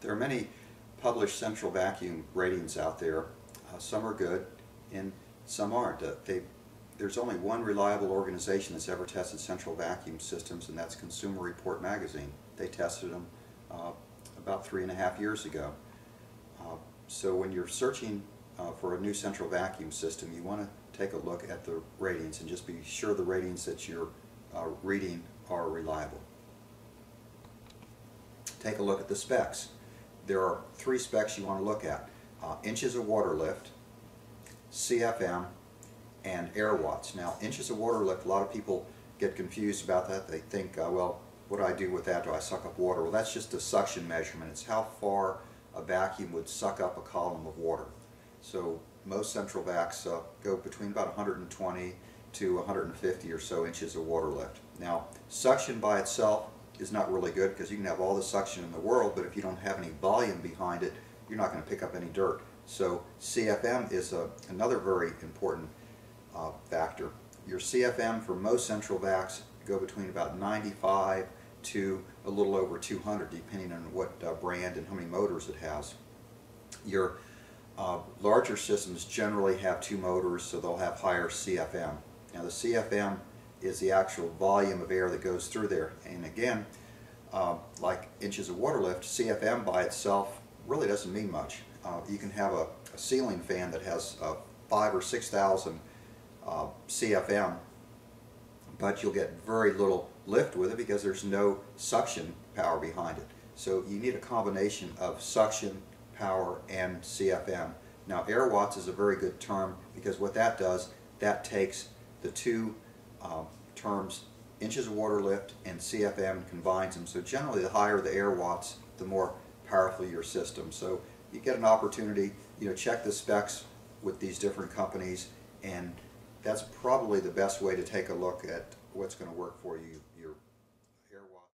There are many published central vacuum ratings out there. Some are good and some aren't. There's only one reliable organization that's ever tested central vacuum systems, and that's Consumer Report magazine. They tested them about 3.5 years ago. So when you're searching for a new central vacuum system, you want to take a look at the ratings and just be sure the ratings that you're reading are reliable. Take a look at the specs. There are 3 specs you want to look at: inches of water lift, CFM, and air watts. Now, inches of water lift, a lot of people get confused about that. They think, well, what do I do with that? Do I suck up water? Well, that's just a suction measurement. It's how far a vacuum would suck up a column of water. So most central vacs go between about 120 to 150 or so inches of water lift. Now, suction by itself is not really good, because you can have all the suction in the world, but if you don't have any volume behind it, you're not going to pick up any dirt. So CFM is another very important factor. Your CFM for most central vacs go between about 95 to a little over 200, depending on what brand and how many motors it has. Your larger systems generally have 2 motors, so they'll have higher CFM. Now, the CFM is the actual volume of air that goes through there. And again, like inches of water lift, CFM by itself really doesn't mean much. You can have a ceiling fan that has 5,000 or 6,000 CFM, but you'll get very little lift with it because there's no suction power behind it. So you need a combination of suction, power, and CFM. Now, air watts is a very good term, because what that does, that takes the 2 terms, inches of water lift and CFM, and combines them. So generally, the higher the air watts, the more powerful your system. So you get an opportunity, check the specs with these different companies, and that's probably the best way to take a look at what's going to work for you, your